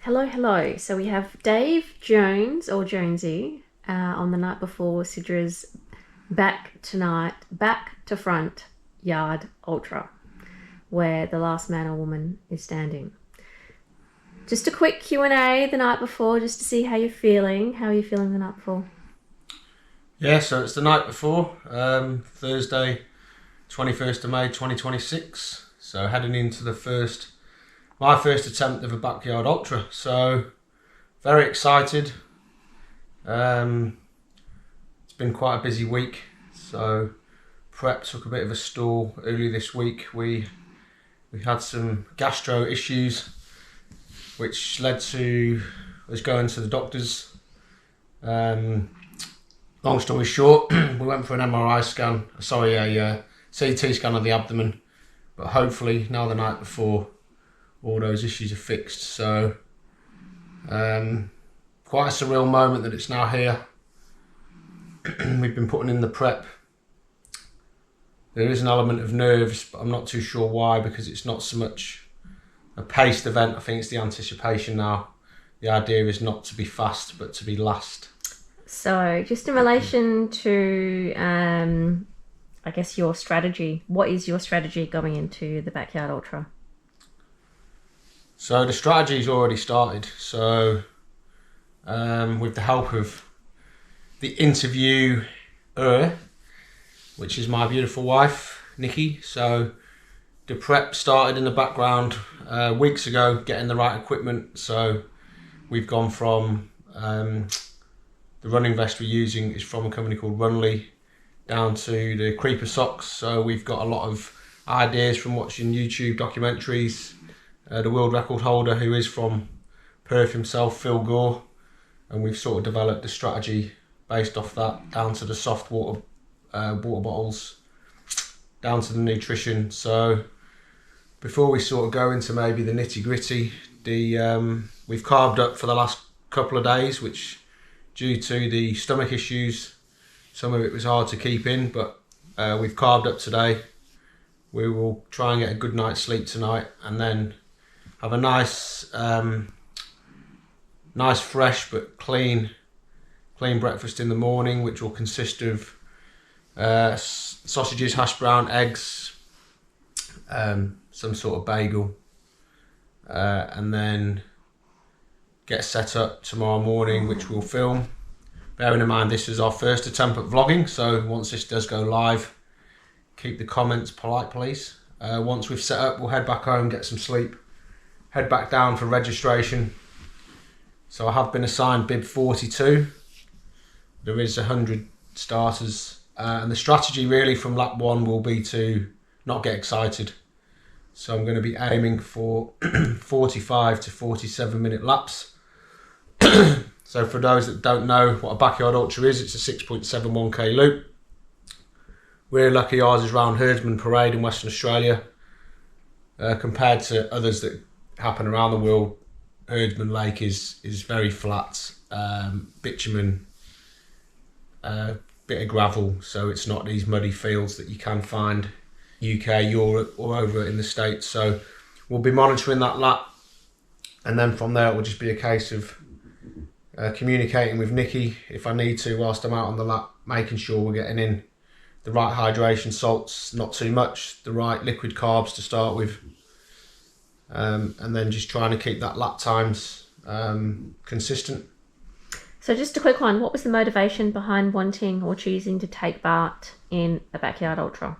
Hello, hello. So we have Dave Jones or Jonesy on the night before Sidra's back tonight, back to front yard ultra, where the last man or woman is standing. Just a quick Q&A the night before, just to see how you're feeling. How are you feeling the night before? Yeah, so it's the night before, Thursday, 21st of May 2026. So heading into my first attempt of a backyard ultra. So very excited. It's been quite a busy week. So prep took a bit of a stall early this week. We had some gastro issues, which led to us going to the doctors. Long story short, we went for an MRI scan, a CT scan of the abdomen, but hopefully now the night before, all those issues are fixed. So quite a surreal moment that it's now here. We've been putting in the prep. There is an element of nerves, but I'm not too sure why, because it's not so much a paced event. I think it's the anticipation now. The idea is not to be fast, but to be last. So just in relation to, I guess, your strategy, what is your strategy going into the backyard ultra? So the strategy's already started. So with the help of the interviewer, which is my beautiful wife, Nikki. So the prep started in the background weeks ago, getting the right equipment. So we've gone from the running vest we're using is from a company called Runley, down to the creeper socks. So we've got a lot of ideas from watching YouTube documentaries. The world record holder, who is from Perth himself, Phil Gore, and we've sort of developed a strategy based off that, down to the soft water bottles, down to the nutrition. So before we sort of go into maybe the nitty gritty, we've carved up for the last couple of days, which due to the stomach issues, some of it was hard to keep in, but we've carved up today. We will try and get a good night's sleep tonight, and then have a nice fresh but clean breakfast in the morning, which will consist of sausages, hash brown, eggs, some sort of bagel, and then get set up tomorrow morning, which we'll film. Bearing in mind this is our first attempt at vlogging, so once this does go live, keep the comments polite, please. Once we've set up, we'll head back home, get some sleep, head back down for registration. So I have been assigned bib 42. There is 100 starters, and the strategy really from lap 1 will be to not get excited. So I'm going to be aiming for 45 to 47 minute laps. So for those that don't know what a backyard ultra is, it's a 6.71k loop. We're lucky ours is round Herdsman Parade in Western Australia. Compared to others that happen around the world, Herdsman Lake is very flat, bitumen, bit of gravel, so it's not these muddy fields that you can find UK, Europe, or over in the States. So we'll be monitoring that lap, and then from there it will just be a case of communicating with Nikki if I need to whilst I'm out on the lap, making sure we're getting in the right hydration salts, not too much, the right liquid carbs to start with, and then just trying to keep that lap times consistent. So just a quick one, what was the motivation behind wanting or choosing to take part in a backyard ultra?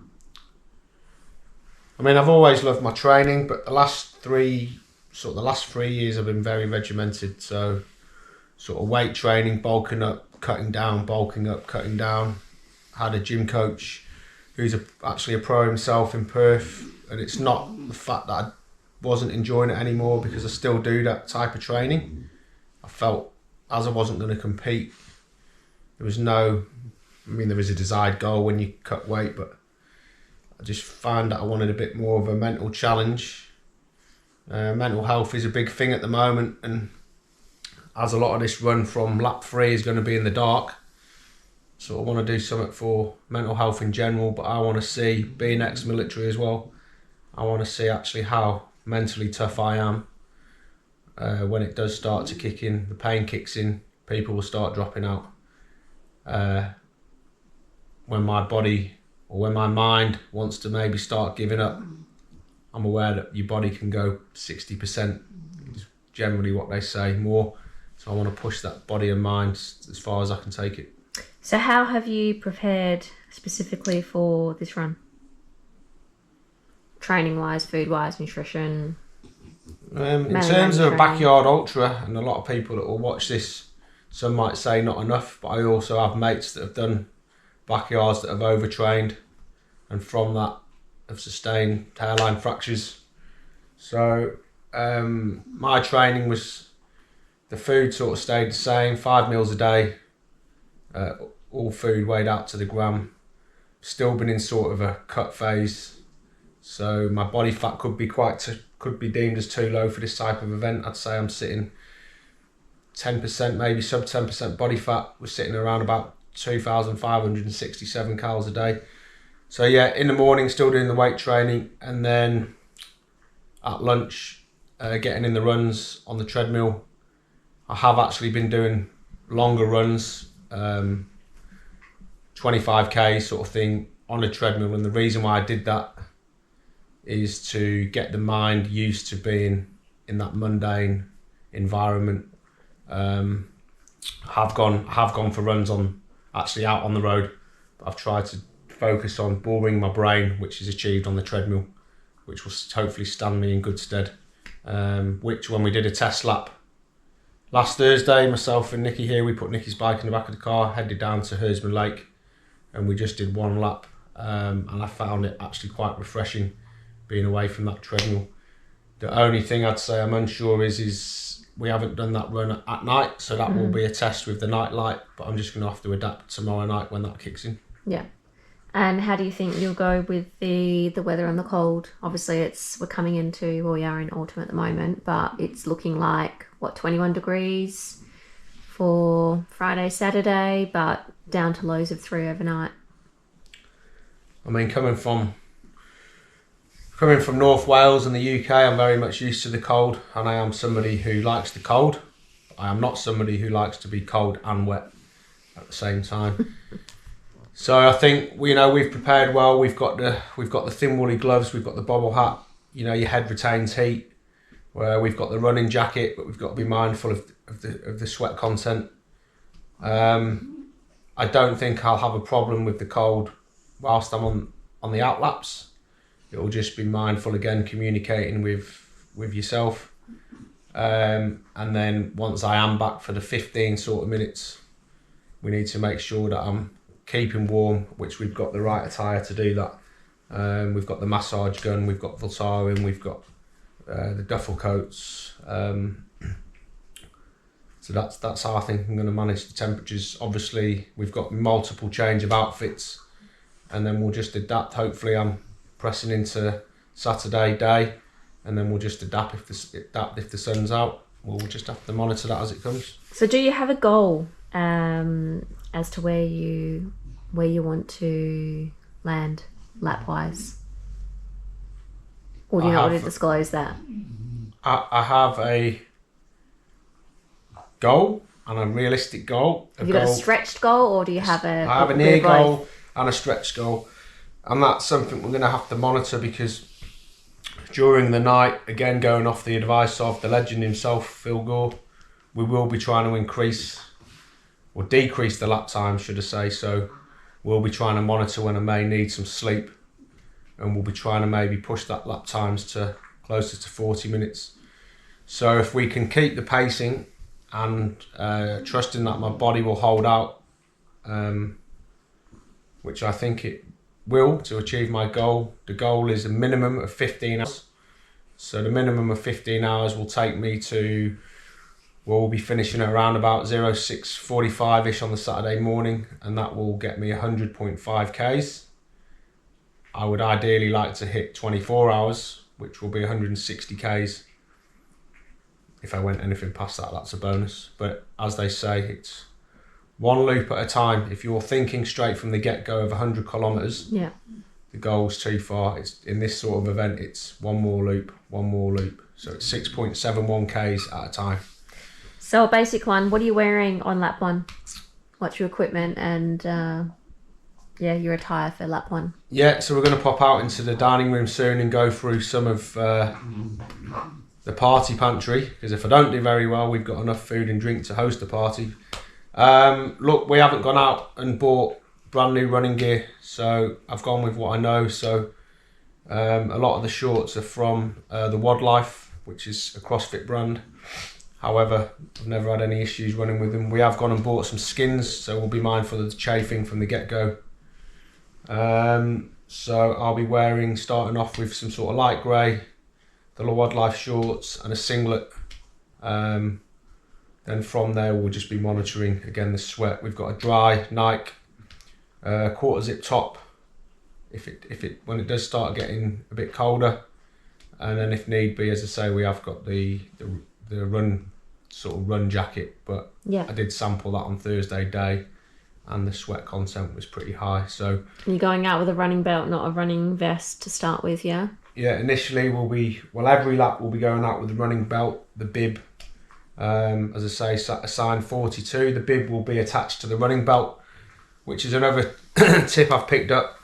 I mean, I've always loved my training, but the last 3 years I've been very regimented. So sort of weight training, bulking up, cutting down, bulking up, cutting down. Had a gym coach who's actually a pro himself in Perth, and it's not the fact that I wasn't enjoying it anymore, because I still do that type of training. I felt as I wasn't going to compete, there is a desired goal when you cut weight, but I just found that I wanted a bit more of a mental challenge. Mental health is a big thing at the moment, and as a lot of this run from lap 3 is going to be in the dark, so I want to do something for mental health in general, but I want to see, being ex-military as well, I want to see actually how mentally tough I am, when it does start to kick in, the pain kicks in, people will start dropping out. When my body or when my mind wants to maybe start giving up, I'm aware that your body can go 60%, is generally what they say, more. So I want to push that body and mind as far as I can take it. So how have you prepared specifically for this run? Training-wise, food-wise, nutrition? In terms of a backyard ultra, and a lot of people that will watch this, some might say not enough, but I also have mates that have done backyards that have overtrained, and from that have sustained hairline fractures. So my training was, the food sort of stayed the same, 5 meals a day, all food weighed out to the gram. Still been in sort of a cut phase, so my body fat could be deemed as too low for this type of event. I'd say I'm sitting 10%, maybe sub 10% body fat. We're sitting around about 2,567 calories a day. So yeah, in the morning still doing the weight training, and then at lunch getting in the runs on the treadmill. I have actually been doing longer runs, 25k sort of thing on a treadmill, and the reason why I did that is to get the mind used to being in that mundane environment. Have gone for runs on, actually out on the road, but I've tried to focus on boring my brain, which is achieved on the treadmill, which will hopefully stand me in good stead. Which, when we did a test lap last Thursday, myself and Nikki here, we put Nikki's bike in the back of the car, headed down to Herdsman Lake, and we just did one lap, and I found it actually quite refreshing being away from that treadmill. The only thing I'd say I'm unsure is we haven't done that run at night, so that will be a test with the night light, but I'm just going to have to adapt tomorrow night when that kicks in. Yeah. And how do you think you'll go with the weather and the cold? Obviously, we're coming into, well, we are in autumn at the moment, but it's looking like, 21 degrees for Friday, Saturday, but down to lows of 3 overnight. I mean, coming from North Wales and the UK, I'm very much used to the cold, and I am somebody who likes the cold. I am not somebody who likes to be cold and wet at the same time. So I think we've prepared well. We've got the thin woolly gloves. We've got the bobble hat. Your head retains heat. Where we've got the running jacket, but we've got to be mindful of the sweat content. I don't think I'll have a problem with the cold whilst I'm on the outlaps. It will just be mindful again, communicating with yourself. And then once I am back for the 15 sort of minutes, we need to make sure that I'm keeping warm, which we've got the right attire to do that. We've got the massage gun, we've got Voltaren, we've got the duffel coats. So that's how I think I'm going to manage the temperatures. Obviously, we've got multiple change of outfits, and then we'll just adapt. Hopefully, I'm pressing into Saturday day, and then we'll just adapt if the sun's out. We'll just have to monitor that as it comes. So, do you have a goal as to where you want to land lap wise, or do you not want to disclose that? I have a goal and a realistic goal. Have you got a stretched goal, or do you have I have a near goal and a stretched goal, and that's something we're going to have to monitor, because during the night, again going off the advice of the legend himself, Phil Gore, we will be trying to increase or decrease the lap time, should I say. So we'll be trying to monitor when I may need some sleep, and we'll be trying to maybe push that lap times to closer to 40 minutes. So if we can keep the pacing and trusting that my body will hold out, which I think it will, to achieve my goal. The goal is a minimum of 15 hours. So the minimum of 15 hours will take me to, we'll be finishing at around about 06:45ish on the Saturday morning, and that will get me 100.5 Ks. I would ideally like to hit 24 hours, which will be 160 Ks. If I went anything past that, that's a bonus. But as they say, it's one loop at a time. If you're thinking straight from the get-go of 100 kilometres, the goal's too far. It's in this sort of event, it's one more loop. So it's 6.71 Ks at a time. So a basic one, what are you wearing on lap one? What's your equipment and your attire for lap one? Yeah, so we're going to pop out into the dining room soon and go through some of the party pantry, because if I don't do very well, we've got enough food and drink to host the party. Look, we haven't gone out and bought brand new running gear, so I've gone with what I know. So a lot of the shorts are from the Wildlife, which is a CrossFit brand. However, I've never had any issues running with them. We have gone and bought some skins, so we'll be mindful of the chafing from the get-go. So I'll be starting off with some sort of light grey, the Wildlife shorts and a singlet. Then from there we'll just be monitoring again the sweat. We've got a dry Nike quarter zip top when it does start getting a bit colder, and then if need be, as I say, we have got the run jacket, but I did sample that on Thursday day and the sweat content was pretty high. So you're going out with a running belt, not a running vest to start with, yeah? Yeah, initially every lap we'll be going out with the running belt, the bib, as I say, a size 42. The bib will be attached to the running belt, which is another tip I've picked up.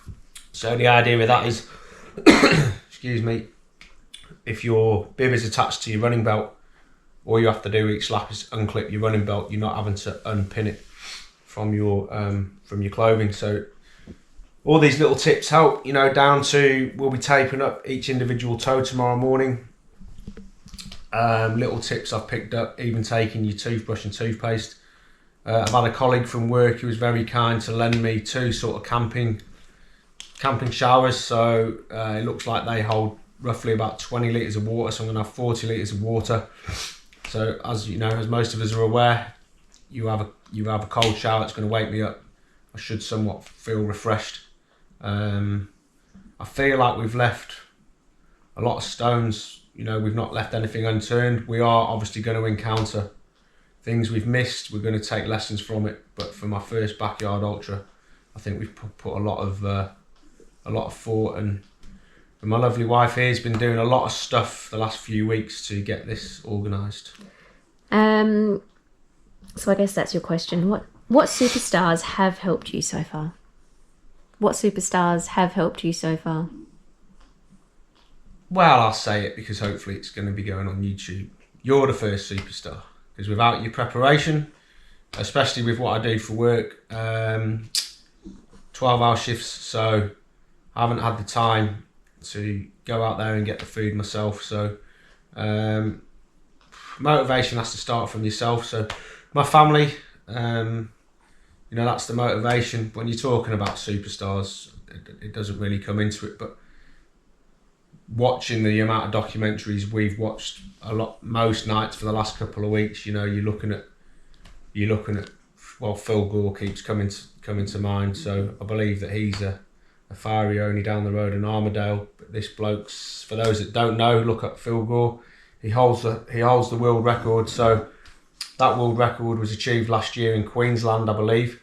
So the idea with that is, excuse me, if your bib is attached to your running belt, all you have to do each lap is unclip your running belt. You're not having to unpin it from your clothing. So all these little tips help, down to we'll be taping up each individual toe tomorrow morning. Little tips I've picked up, even taking your toothbrush and toothpaste. I've had a colleague from work who was very kind to lend me 2 sort of camping showers. So it looks like they hold roughly about 20 litres of water. So I'm going to have 40 litres of water. So as you know, as most of us are aware, you have a cold shower, it's going to wake me up. I should somewhat feel refreshed. I feel like we've left a lot of stones, we've not left anything unturned. We are obviously going to encounter things we've missed. We're going to take lessons from it. But for my first backyard ultra, I think we've put a lot of thought, and my lovely wife here has been doing a lot of stuff the last few weeks to get this organised. So I guess that's your question. What superstars have helped you so far? What superstars have helped you so far? Well, I'll say it because hopefully it's going to be going on YouTube. You're the first superstar, because without your preparation, especially with what I do for work, 12-hour shifts, so I haven't had the time to go out there and get the food myself. So motivation has to start from yourself. So my family, that's the motivation. When you're talking about superstars, it doesn't really come into it, but watching the amount of documentaries we've watched most nights for the last couple of weeks, you're looking at Phil Gore keeps coming to mind. So I believe that he's a fiery only down the road in Armadale. But this bloke's, for those that don't know, look up Phil Gore. He holds the world record. So that world record was achieved last year in Queensland, I believe,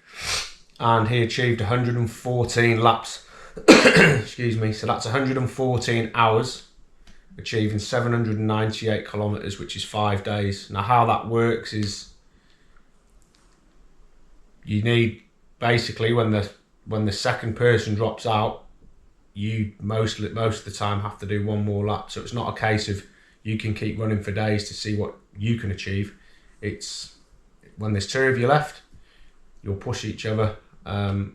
and he achieved 114 laps. Excuse me. So that's 114 hours, achieving 798 kilometres, which is 5 days. Now, how that works is you need, basically, when the second person drops out, you most of the time have to do one more lap. So it's not a case of you can keep running for days to see what you can achieve. It's when there's 2 of you left, you'll push each other, and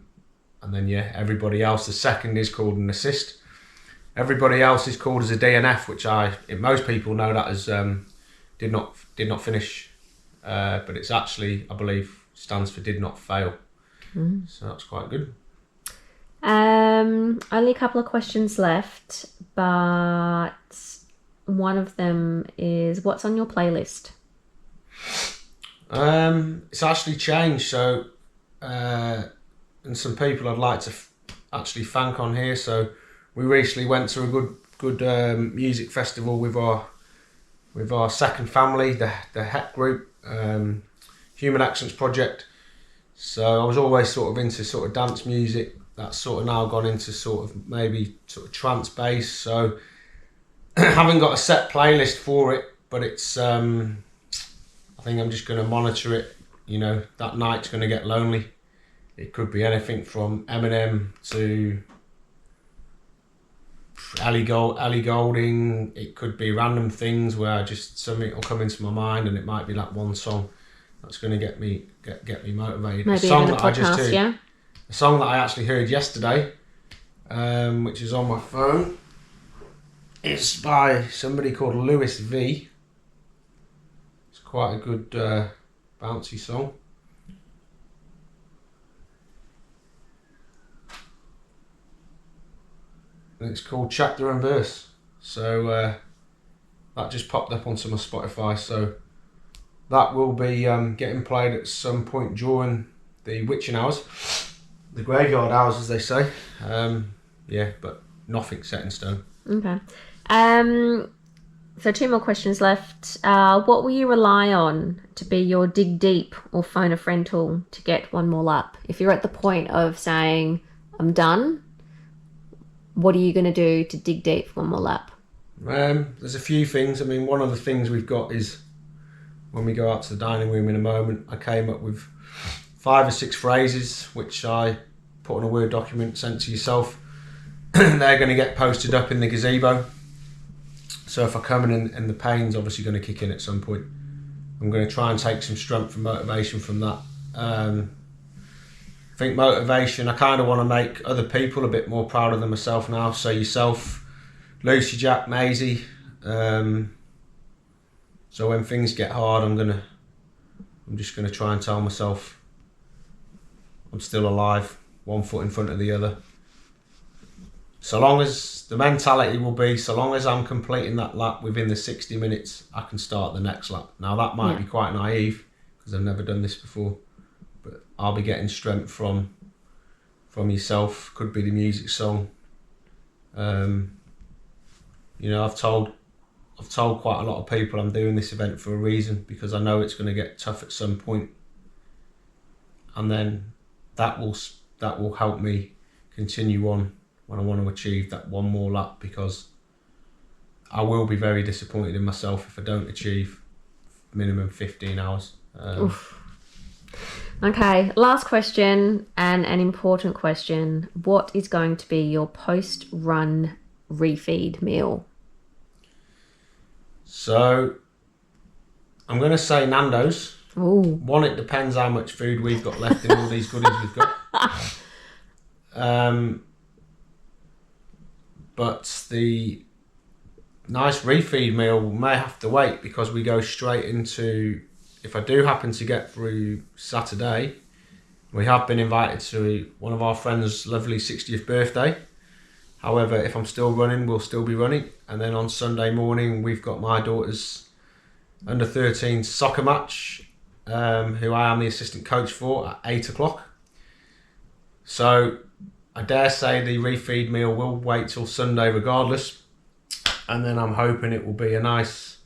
then everybody else. The second is called an assist. Everybody else is called as a DNF, which most people know that as did not finish, but it's actually, I believe, stands for did not fail. So that's quite good. Only a couple of questions left, but one of them is, what's on your playlist? It's actually changed. So, and some people I'd like to actually thank on here. So, we recently went to a good music festival with our second family, the HEP group, Human Excellence Project. So I was always sort of into sort of dance music. That's sort of now gone into sort of maybe sort of trance bass. So haven't got a set playlist for it, but it's I think I'm just going to monitor it. You know, that night's going to get lonely. It could be anything from Eminem to Ellie Goulding. It could be random things where something will come into my mind, and it might be that one song that's going to get me motivated. Maybe a song even a that I just podcast, heard, yeah? a song that I actually heard yesterday, which is on my phone. It's by somebody called Lewis V. It's quite a good bouncy song. And it's called Chapter and Verse. So that just popped up onto my Spotify. So that will be getting played at some point during the witching hours, the graveyard hours, as they say. Yeah, but nothing set in stone. Okay. So 2 more questions left. What will you rely on to be your dig deep or phone a friend tool to get one more lap? If you're at the point of saying, I'm done, what are you going to do to dig deep for one more lap? There's a few things. I mean, one of the things we've got is when we go out to the dining room in a moment, I came up with 5 or 6 phrases which I put on a Word document, sent to yourself. They're going to get posted up in the gazebo. So if I come in and the pain's obviously going to kick in at some point, I'm going to try and take some strength and motivation from that. I think motivation, I kind of want to make other people a bit more prouder than myself now. So yourself, Lucy, Jack, Maisie. So when things get hard, I'm just going to try and tell myself I'm still alive, one foot in front of the other. So long as the mentality will be, so long as I'm completing that lap within the 60 minutes, I can start the next lap. Now that might be quite naive because I've never done this before, but I'll be getting strength from yourself. Could be the music song. You know, I've told quite a lot of people I'm doing this event for a reason, because I know it's going to get tough at some point, and then that will help me continue on when I want to achieve that one more lap, because I will be very disappointed in myself if I don't achieve minimum 15 hours. Okay, last question, and an important question. What is going to be your post-run refeed meal? So, I'm going to say Nando's. Ooh. One, it depends how much food we've got left in all these goodies we've got. But the nice refeed meal may have to wait, because we go straight into, if I do happen to get through Saturday, we have been invited to one of our friends' lovely 60th birthday. However, if I'm still running, we'll still be running. And then on Sunday morning, we've got my daughter's under 13 soccer match, who I am the assistant coach for, at 8 o'clock. So I dare say the refeed meal will wait till Sunday regardless. And then I'm hoping it will be a nice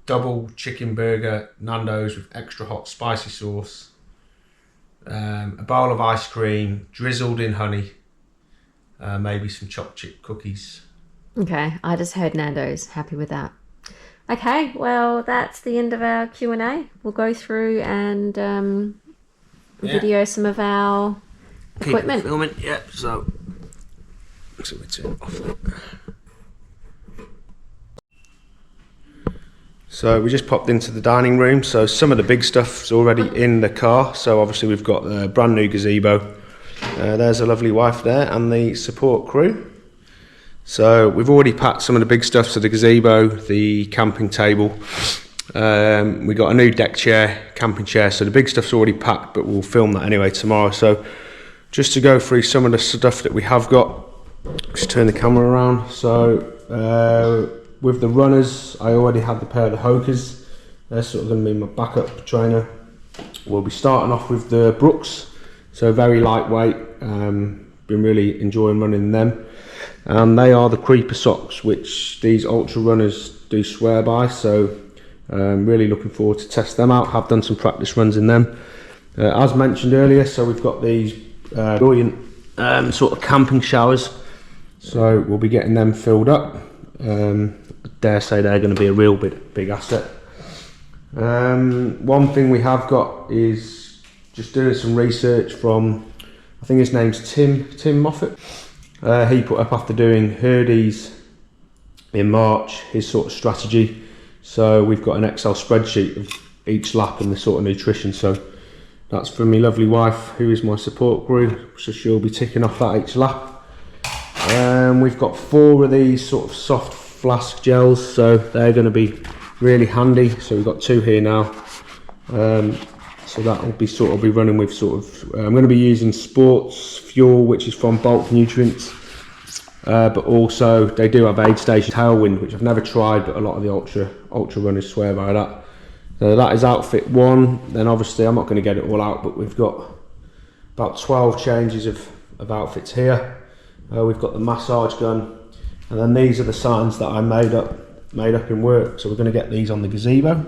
double chicken burger Nando's with extra hot spicy sauce, a bowl of ice cream drizzled in honey, maybe some chopped chip cookies. Okay, I just heard Nando's. Happy with that. Okay, well, that's the end of our Q&A. We'll go through and video some of our equipment. Keep filming, yeah, so we turn off that. So we just popped into the dining room. So some of the big stuff's already in the car. So obviously we've got the brand new gazebo. There's a lovely wife there and the support crew. So we've already packed some of the big stuff. So the gazebo, the camping table. We got a new deck chair, camping chair. So the big stuff's already packed, but we'll film that anyway tomorrow. So just to go through some of the stuff that we have got. Just turn the camera around. So with the runners, I already had the pair of the Hokers. They're sort of going to be my backup trainer. We'll be starting off with the Brooks, so very lightweight. Been really enjoying running them. And they are the Creeper socks, which these ultra runners do swear by. So really looking forward to test them out. Have done some practice runs in them. As mentioned earlier, so we've got these brilliant sort of camping showers. So we'll be getting them filled up. I dare say they're going to be a real big asset. One thing we have got is just doing some research from, I think his name's Tim Moffat. He put up after doing Herdy's in March his sort of strategy. So we've got an Excel spreadsheet of each lap and the sort of nutrition. So that's from my lovely wife, who is my support crew. So she'll be ticking off that each lap. We've got 4 of these sort of soft flask gels, so they're going to be really handy. So we've got 2 here now. So that will be sort of be running with sort of. I'm going to be using Sports Fuel, which is from Bulk Nutrients, but also they do have Aid Station Tailwind, which I've never tried, but a lot of the ultra runners swear by that. So that is outfit 1. Then obviously I'm not going to get it all out, but we've got about 12 changes of outfits here. We've got the massage gun, and then these are the signs that I made up in work. So we're going to get these on the gazebo.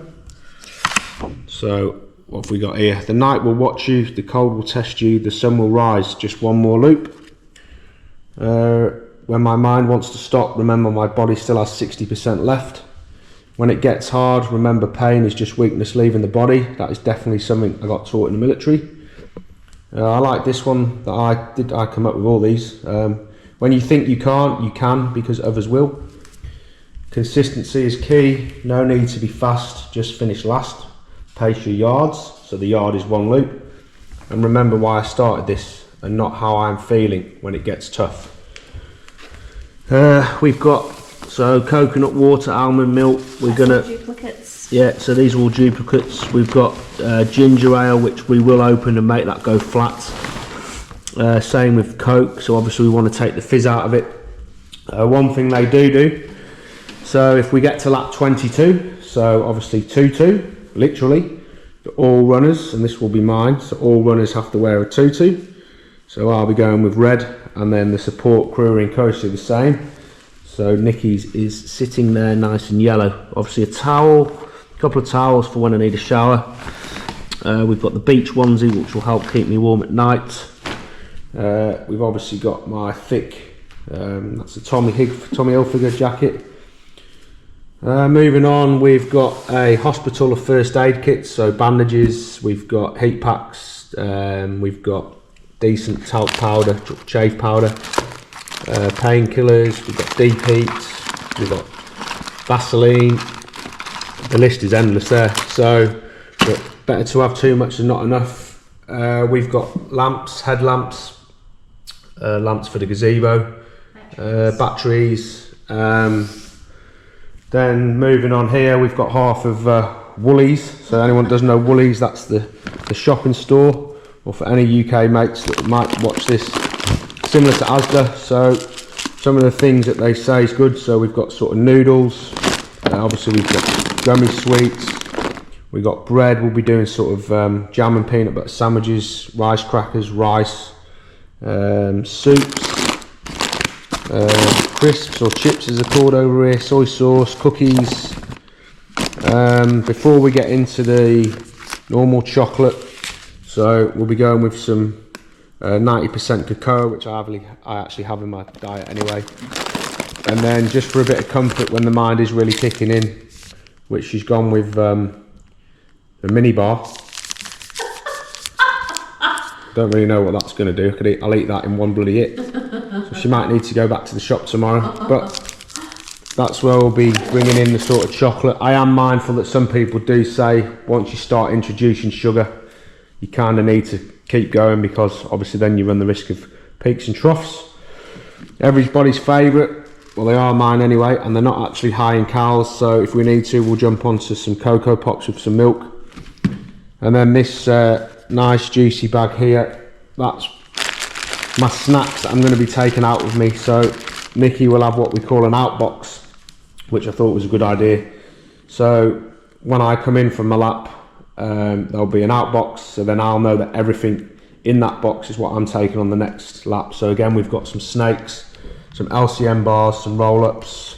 So what have we got here? The night will watch you, the cold will test you, the sun will rise, just one more loop. When my mind wants to stop, remember my body still has 60% left. When it gets hard, remember pain is just weakness leaving the body. That is definitely something I got taught in the military. I like this one that I come up with all these. When you think you can't, you can, because others will. Consistency is key. No need to be fast, just finish last. Pace your yards, so the yard is 1 loop. And remember why I started this and not how I'm feeling when it gets tough. We've got coconut water, almond milk. We're gonna duplicates. Yeah, so these are all duplicates. We've got ginger ale, which we will open and make that go flat. Same with Coke, so obviously we want to take the fizz out of it. One thing they do, so if we get to lap 22, so obviously 2-2, literally, for all runners, and this will be mine, so all runners have to wear a tutu. So I'll be going with red, and then the support crew are encouraged to do the same. So Nikki's is sitting there nice and yellow. Obviously a towel, a couple of towels for when I need a shower. We've got the beach onesie, which will help keep me warm at night. We've obviously got my thick, that's a Tommy Hilfiger jacket. Moving on, we've got a hospital of first aid kits, so bandages, we've got heat packs, we've got decent talc powder, chafe powder, painkillers, we've got deep heat, we've got Vaseline. The list is endless there, so but better to have too much than not enough. We've got lamps, headlamps, lamps for the gazebo, batteries. Then moving on here, we've got half of Woolies. So anyone that doesn't know Woolies, that's the shopping store. Or for any UK mates that might watch this, similar to Asda. So some of the things that they say is good. So we've got sort of noodles. Obviously we've got gummy sweets. We've got bread. We'll be doing sort of jam and peanut butter sandwiches, rice crackers, rice, soups, crisps or chips as they're called over here, soy sauce, cookies. Before we get into the normal chocolate, so we'll be going with some 90% cocoa, which I actually have in my diet anyway. And then just for a bit of comfort when the mind is really kicking in, which she's gone with a mini bar. Don't really know what that's going to do. I'll eat that in one bloody hit. So she might need to go back to the shop tomorrow. But that's where we'll be bringing in the sort of chocolate. I am mindful that some people do say once you start introducing sugar, you kind of need to keep going, because obviously then you run the risk of peaks and troughs. Everybody's favourite, well they are mine anyway, and they're not actually high in calories, so if we need to we'll jump onto some Cocoa Pops with some milk. And then this nice juicy bag here, that's my snacks that I'm going to be taking out with me. So Nikki will have what we call an outbox, which I thought was a good idea. So when I come in from my lap, there'll be an outbox, so then I'll know that everything in that box is what I'm taking on the next lap. So again, we've got some snakes, some LCM bars, some roll-ups,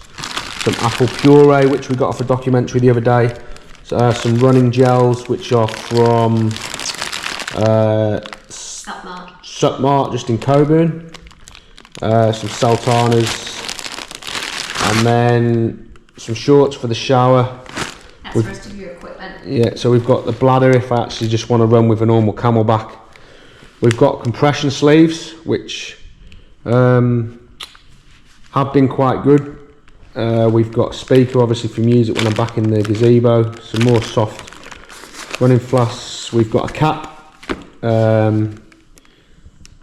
some apple puree, which we got off a documentary the other day, so, some running gels, which are from Supmart, just in Coburn. some sultanas, and then some shorts for the shower. That's the rest of your equipment. Yeah, so we've got the bladder if I actually just want to run with a normal Camelback. We've got compression sleeves, which have been quite good. We've got a speaker obviously for music when I'm back in the gazebo, some more soft running flasks. We've got a cap, the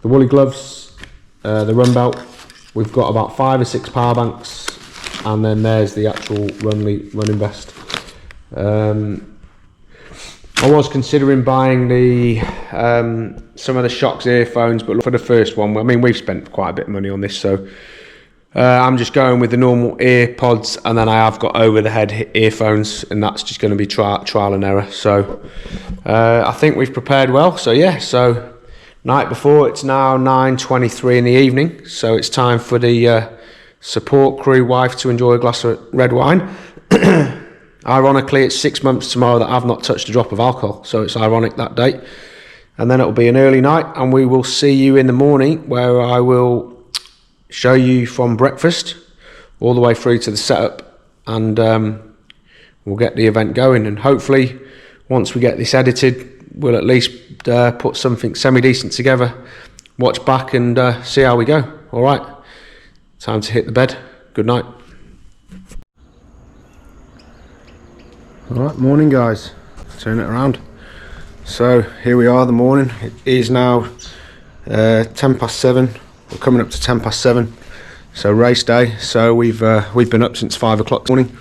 woolly gloves, the run belt. We've got about 5 or 6 power banks, and then there's the actual running vest. I was considering buying the some of the Shokz earphones, but for the first one, I mean, we've spent quite a bit of money on this, so I'm just going with the normal earpods, and then I have got over-the-head earphones, and that's just going to be trial and error. So I think we've prepared well. So yeah, so night before, it's now 9:23 in the evening, so it's time for the support crew wife to enjoy a glass of red wine. Ironically, it's 6 months tomorrow that I've not touched a drop of alcohol, so it's ironic that date. And then it'll be an early night, and we will see you in the morning, where I will show you from breakfast all the way through to the setup, and we'll get the event going. And hopefully, once we get this edited, we'll at least put something semi-decent together, watch back and see how we go. All right, time to hit the bed. Good night. Alright, morning guys, turn it around. So here we are, the morning. It is now 7:10. We're coming up to 7:10. So race day. So we've been up since 5 o'clock this morning,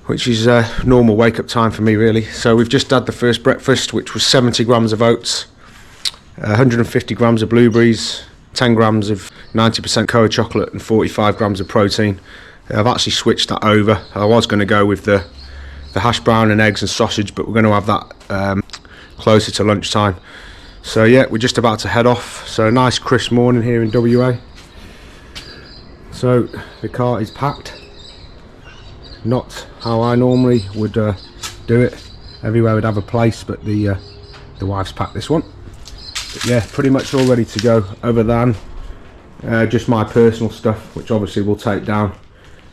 which is normal wake up time for me really. So we've just had the first breakfast, which was 70 grams of oats, 150 grams of blueberries, 10 grams of 90% Koa chocolate, and 45 grams of protein. I've actually switched that over. I was going to go with the hash brown and eggs and sausage, but we're going to have that closer to lunchtime. So yeah, we're just about to head off. So a nice crisp morning here in WA. So the car is packed, not how I normally would do it. Everywhere would have a place, but the wife's packed this one. But yeah, pretty much all ready to go, other than just my personal stuff, which obviously we'll take down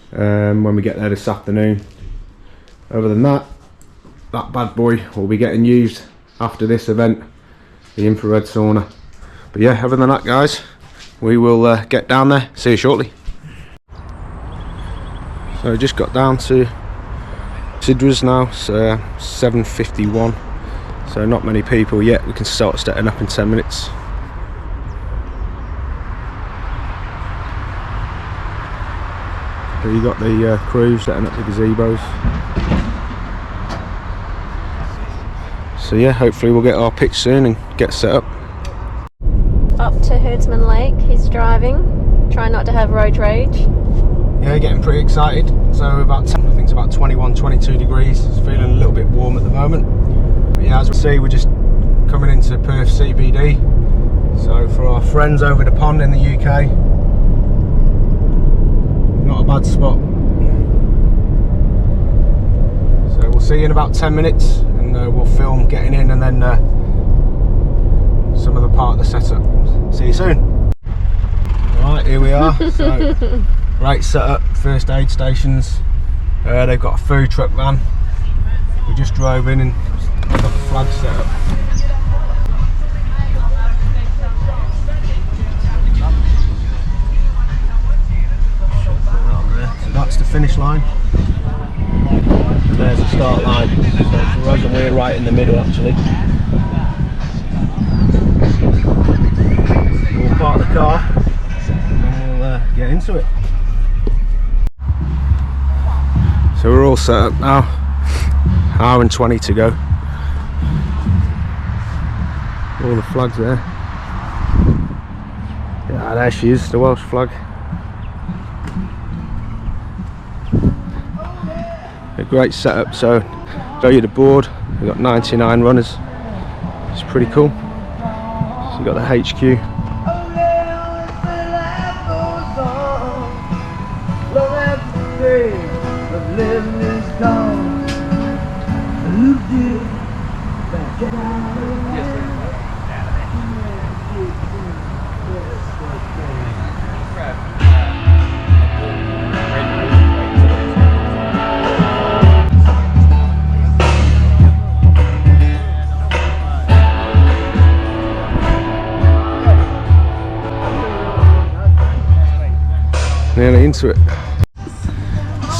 when we get there this afternoon. Other than that, that bad boy will be getting used after this event, the infrared sauna. But yeah, other than that guys, we will get down there, see you shortly. So I just got down to Sidra's now, it's 7:51, so not many people yet. We can start setting up in 10 minutes. So you got the crew setting up the gazebos. So yeah, hopefully we'll get our pitch soon and get set up. Up to Herdsman Lake, he's driving. Try not to have road rage. Yeah, getting pretty excited. So I think it's about 21, 22 degrees. It's feeling a little bit warm at the moment. But yeah, as we see, we're just coming into Perth CBD. So for our friends over the pond in the UK, not a bad spot. So we'll see you in about 10 minutes, and we'll film getting in, and then some of the part of the setup. See you soon. Alright, here we are. So great setup, first aid stations. They've got a food truck van. We just drove in and got the flag set up. So that's the finish line. And there's the start line. So for us, and we're right in the middle actually. We'll park the car and we'll get into it. So we're all set up now. Hour and 20 to go. All the flags there. Yeah, there she is, the Welsh flag. A great setup. So show you the board. We've got 99 runners. It's pretty cool. So you've got the HQ. get into it.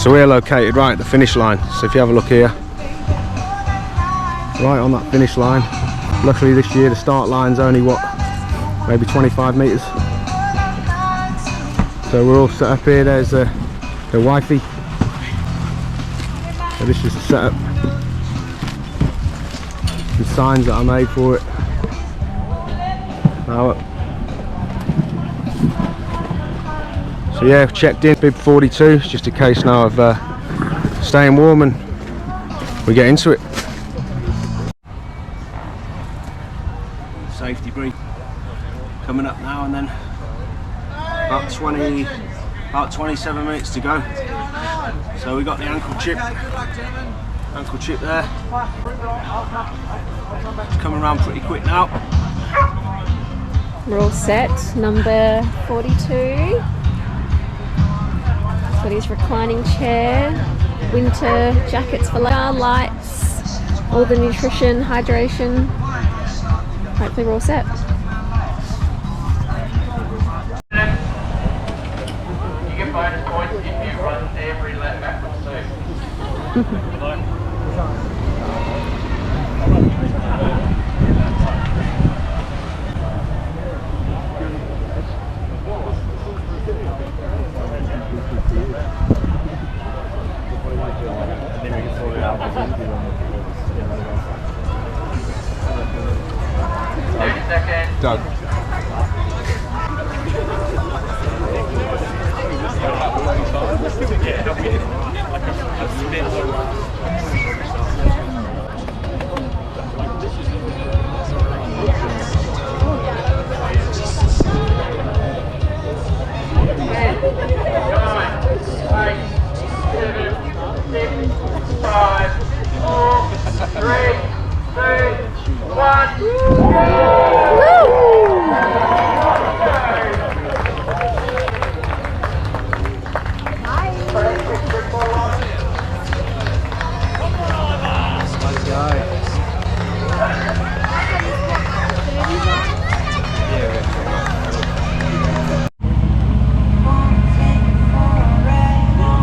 So we're located right at the finish line. So if you have a look here, right on that finish line. Luckily this year the start line's only what, maybe 25 metres. So we're all set up here. There's the wifey. So this is the setup. The signs that I made for it. Now, so yeah, checked in, bib 42. It's just a case now of staying warm and we get into it. Safety brief coming up now, and then about 27 minutes to go. So we got the ankle chip there. It's coming around pretty quick now. We're all set. Number 42. Got his reclining chair, winter jackets for lights, all the nutrition, hydration. Hopefully we're all set. You get bonus points if you run every lap backwards too. Doug.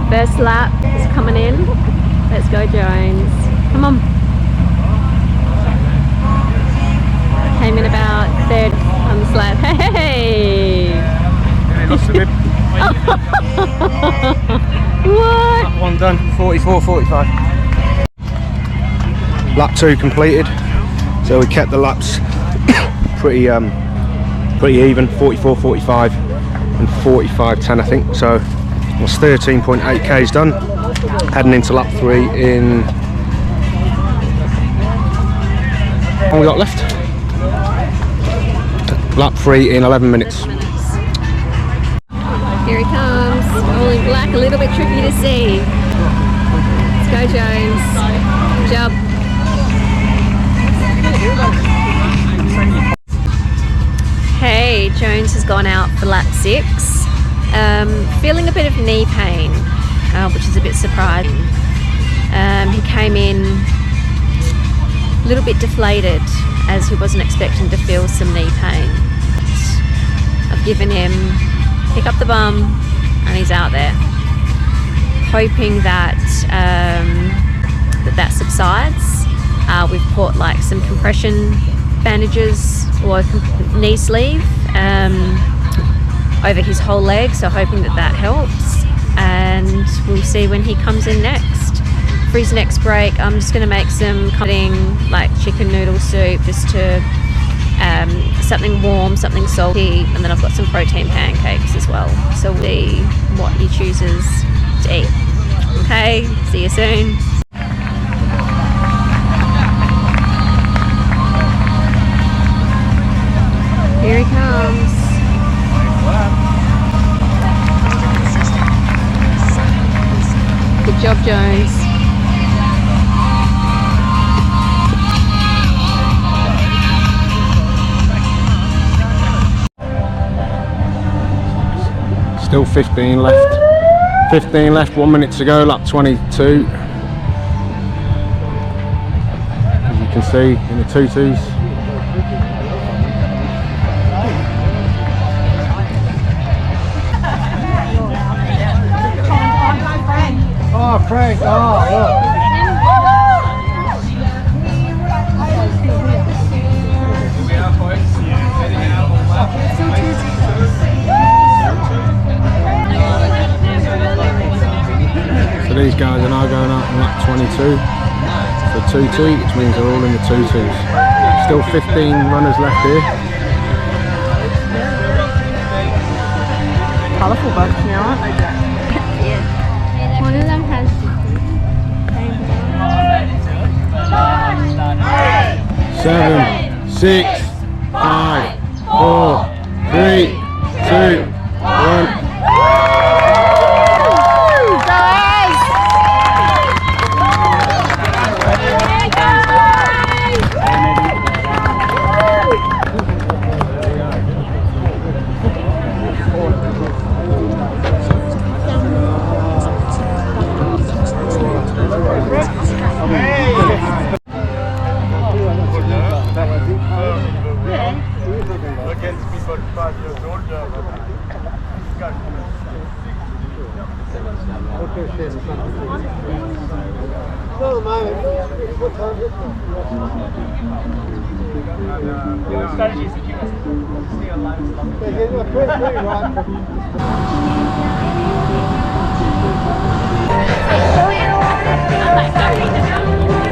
First lap is coming in. Let's go, Jones. Come on. Came in about third on the slab. Hey! Lost a bib. What? Lap 1 done. 44.45. Lap 2 completed. So we kept the laps pretty even. 44.45 and 45.10, I think. So was 13.8 k's done, heading into lap 3 in, what we got left? Lap 3 in 11 minutes. Here he comes, all in black, a little bit tricky to see. Let's go, Jones. Good job. Hey, Jones has gone out for lap 6. Feeling a bit of knee pain, which is a bit surprising. He came in a little bit deflated, as he wasn't expecting to feel some knee pain. I've given him pick up the bum and he's out there, hoping that that subsides. We've put like some compression bandages or knee sleeve over his whole leg, so hoping that helps, and we'll see when he comes in next. For his next break, I'm just going to make some cutting like chicken noodle soup, just to something warm, something salty, and then I've got some protein pancakes as well, so we'll see what he chooses to eat. Okay, see you soon. Here he comes. Good job, Jones. Still 15 left. 15 left, 1 minute to go, lap 22. As you can see in the tutus. Oh, Frank, oh, look. So these guys are now going out on lap 22 for 2-2, which means they're all in the 2-2s. Still 15 runners left here. Colourful bunch now, aren't they, Jack? Yeah. One of them has 7, 6, 5, 4, 3, 2, 1. Against me 45 years old.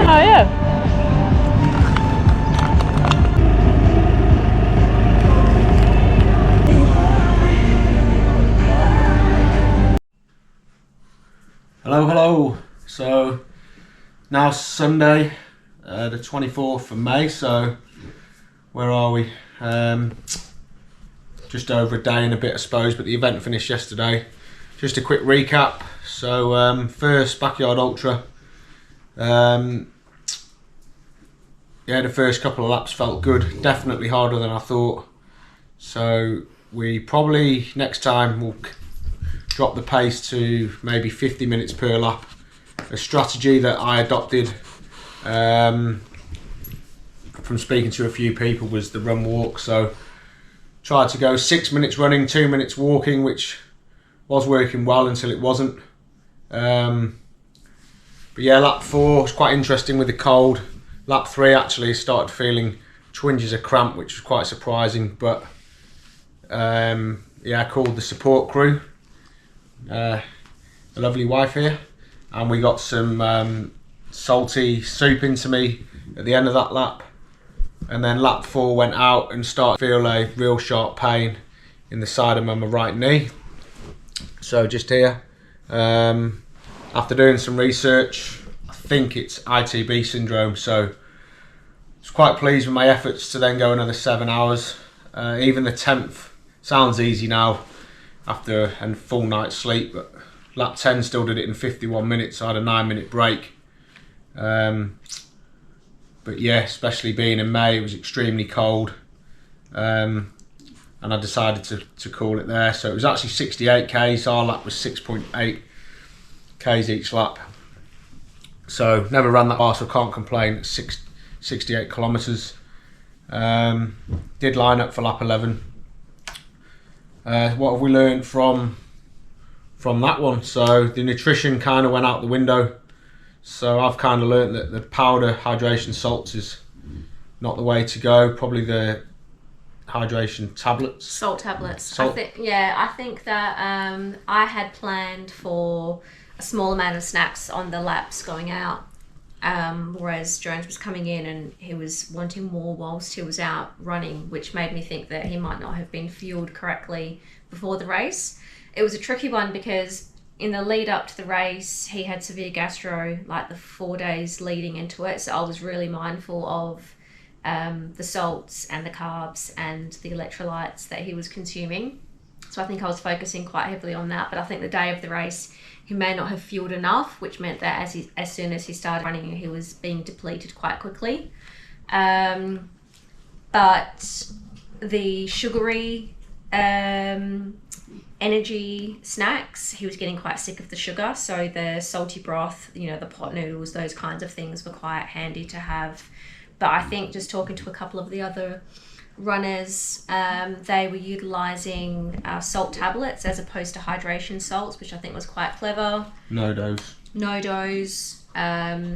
Oh yeah. Hello. So now Sunday, the 24th of May. So where are we? Just over a day and a bit, I suppose. But the event finished yesterday. Just a quick recap. So first backyard ultra. Yeah, the first couple of laps felt good. Definitely harder than I thought. So we probably next time will drop the pace to maybe 50 minutes per lap. A strategy that I adopted from speaking to a few people was the run walk. So tried to go 6 minutes running, 2 minutes walking, which was working well until it wasn't. But yeah, lap 4 was quite interesting with the cold. Lap 3 actually started feeling twinges of cramp, which was quite surprising. But yeah, I called the support crew. A lovely wife here, and we got some salty soup into me at the end of that lap, and then lap 4 went out and started to feel a real sharp pain in the side of my right knee. So just here, after doing some research, I think it's ITB syndrome. So I was quite pleased with my efforts to then go another 7 hours. Even the 10th sounds easy now after a full night's sleep, but lap 10 still did it in 51 minutes. I had a 9-minute break. But yeah, especially being in May, it was extremely cold. And I decided to call it there. So it was actually 68 Ks, our lap was 6.8 Ks each lap. So never ran that far, so can't complain. 68 kilometres. Did line up for lap 11. What have we learned from that one? So the nutrition kind of went out the window. So I've kind of learned that the powder hydration salts is not the way to go. Probably the hydration tablets. Salt tablets. Salt. I think that I had planned for a small amount of snacks on the laps going out, whereas Jones was coming in and he was wanting more whilst he was out running, which made me think that he might not have been fueled correctly before the race. It was a tricky one because in the lead up to the race, he had severe gastro like the 4 days leading into it. So I was really mindful of the salts and the carbs and the electrolytes that he was consuming. So I think I was focusing quite heavily on that. But I think the day of the race, he may not have fueled enough, which meant that as soon as he started running, he was being depleted quite quickly. But the sugary energy snacks, he was getting quite sick of the sugar. So the salty broth, the pot noodles, those kinds of things were quite handy to have. But I think just talking to a couple of the other runners, they were utilising salt tablets as opposed to hydration salts, which I think was quite clever. No dose. Nodos,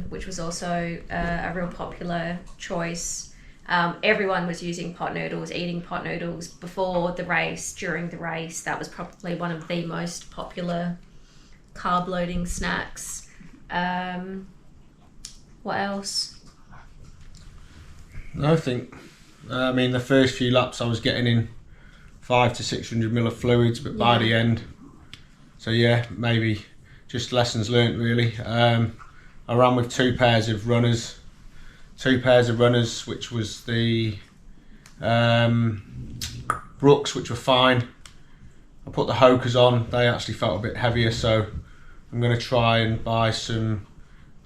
which was also a real popular choice. Everyone was using pot noodles, eating pot noodles before the race, during the race. That was probably one of the most popular carb loading snacks. What else? No, I think, the first few laps I was getting in 500 to 600 ml of fluids, but by the end, so yeah, maybe just lessons learnt really. I ran with two pairs of runners, which was the Brooks, which were fine. I put the Hokers on, they actually felt a bit heavier, so I'm going to try and buy some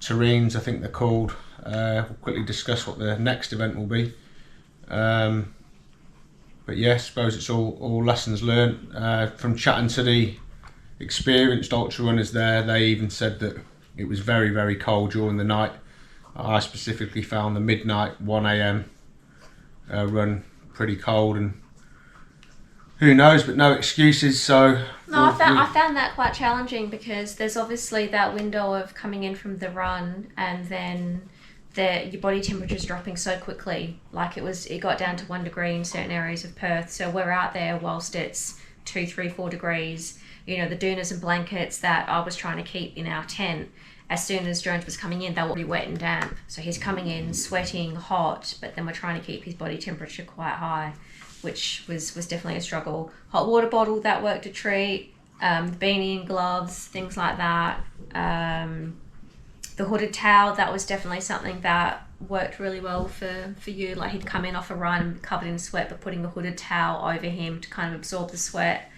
Terrenes, I think they're called. We'll quickly discuss what the next event will be. But yeah, I suppose it's all lessons learned. From chatting to the experienced ultra runners there, they even said that it was very, very cold during the night. I specifically found the midnight 1 a.m. Run pretty cold, and who knows, but no excuses. So no, I found that quite challenging, because there's obviously that window of coming in from the run and then your body temperature's dropping so quickly. Like it got down to 1 degree in certain areas of Perth. So we're out there whilst it's 2, 3, 4 degrees. You know, the doonas and blankets that I was trying to keep in our tent, as soon as Jones was coming in, they were already wet and damp. So he's coming in sweating, hot, but then we're trying to keep his body temperature quite high, which was definitely a struggle. Hot water bottle, that worked a treat. Beanie and gloves, things like that. The hooded towel, that was definitely something that worked really well for you. Like, he'd come in off a run covered in sweat, but putting the hooded towel over him to kind of absorb the sweat.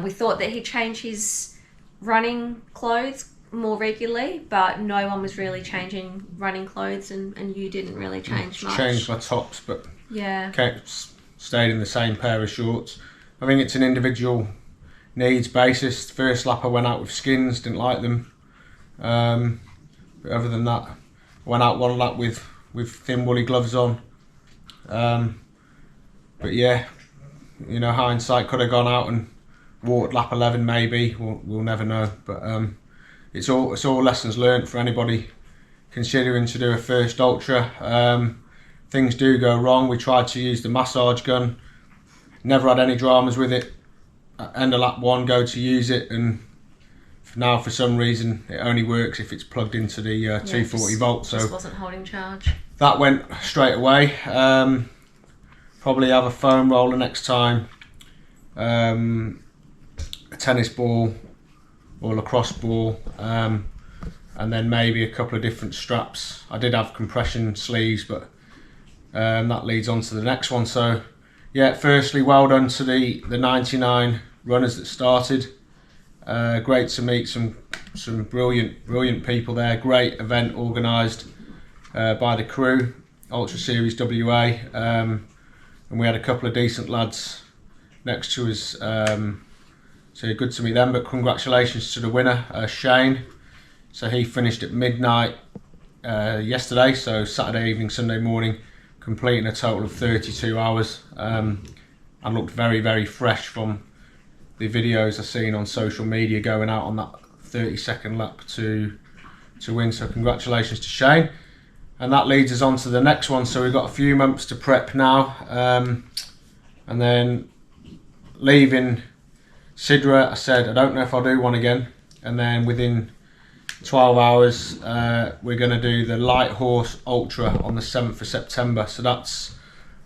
We thought that he'd change his running clothes more regularly, but no one was really changing running clothes, and you didn't really change much. Changed my tops, but yeah, stayed in the same pair of shorts. I think it's an individual needs basis. First lap I went out with skins, didn't like them. But other than that, I went out one lap with thin woolly gloves on. But yeah, you know, hindsight, could have gone out and walked lap 11 maybe. We'll never know. But it's all lessons learnt for anybody considering to do a first ultra. Things do go wrong. We tried to use the massage gun. Never had any dramas with it. At end of lap 1, go to use it, and now for some reason it only works if it's plugged into the 240 volts. So just wasn't holding charge. That went straight away. Probably have a foam roller next time. A tennis ball or lacrosse ball, and then maybe a couple of different straps. I did have compression sleeves, but that leads on to the next one. So yeah, firstly, well done to the 99 runners that started. Great to meet some brilliant people there. Great event organised by the crew, Ultra Series WA, and we had a couple of decent lads next to us. So good to meet them. But congratulations to the winner, Shane. So he finished at midnight yesterday, so Saturday evening, Sunday morning, completing a total of 32 hours, and looked very, very fresh from the videos I've seen on social media, going out on that 30-second lap to win. So congratulations to Shane. And that leads us on to the next one. So we've got a few months to prep now, and then leaving Sidra, I said I don't know if I'll do one again, and then within 12 hours we're going to do the Light Horse Ultra on the 7th of September. So that's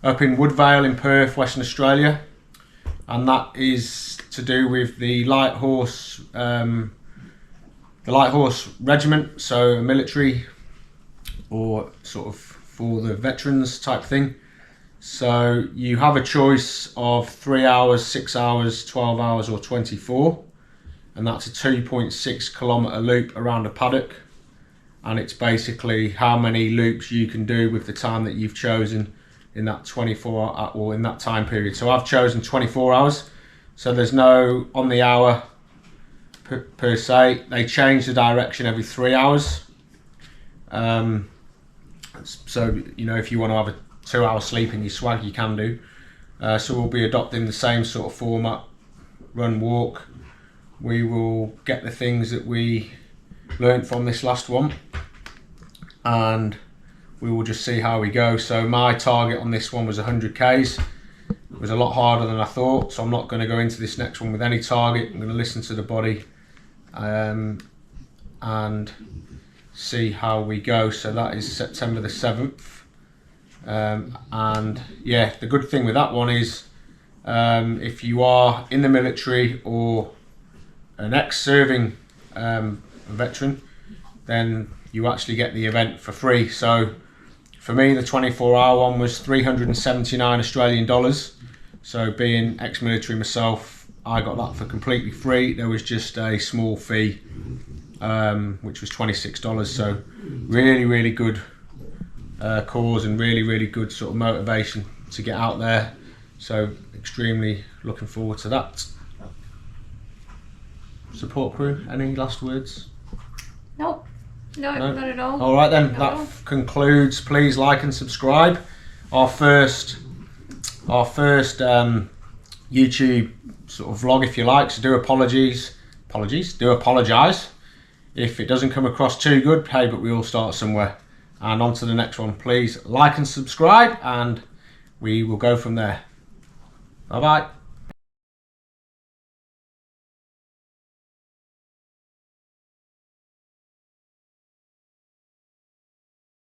up in Woodvale in Perth, Western Australia, and that is to do with the Light Horse Regiment, so a military or sort of for the veterans type thing. So you have a choice of 3 hours, 6 hours, 12 hours or 24, and that's a 2.6 kilometre loop around a paddock, and it's basically how many loops you can do with the time that you've chosen in that 24 or in that time period. So I've chosen 24 hours, so there's no on the hour per se. They change the direction every 3 hours. So you know, if you want to have a 2 hour sleep in your swag, you can do. So we'll be adopting the same sort of format, run, walk. We will get the things that we learnt from this last one, and we will just see how we go. So my target on this one was 100 Ks. It was a lot harder than I thought, so I'm not going to go into this next one with any target. I'm going to listen to the body and see how we go. So that is September the 7th. And yeah, the good thing with that one is if you are in the military or an ex-serving veteran, then you actually get the event for free. So for me, the 24-hour one was 379 Australian dollars. So being ex-military myself, I got that for completely free. There was just a small fee, which was $26. So really, really good cause, and really, really good sort of motivation to get out there. So extremely looking forward to that. Support crew, any last words? Nope. No, not at all. All right then, that concludes. Please like and subscribe. Our first YouTube sort of vlog, if you like. So do apologise if it doesn't come across too good. Hey, but we all start somewhere. And on to the next one. Please like and subscribe, and we will go from there. Bye bye.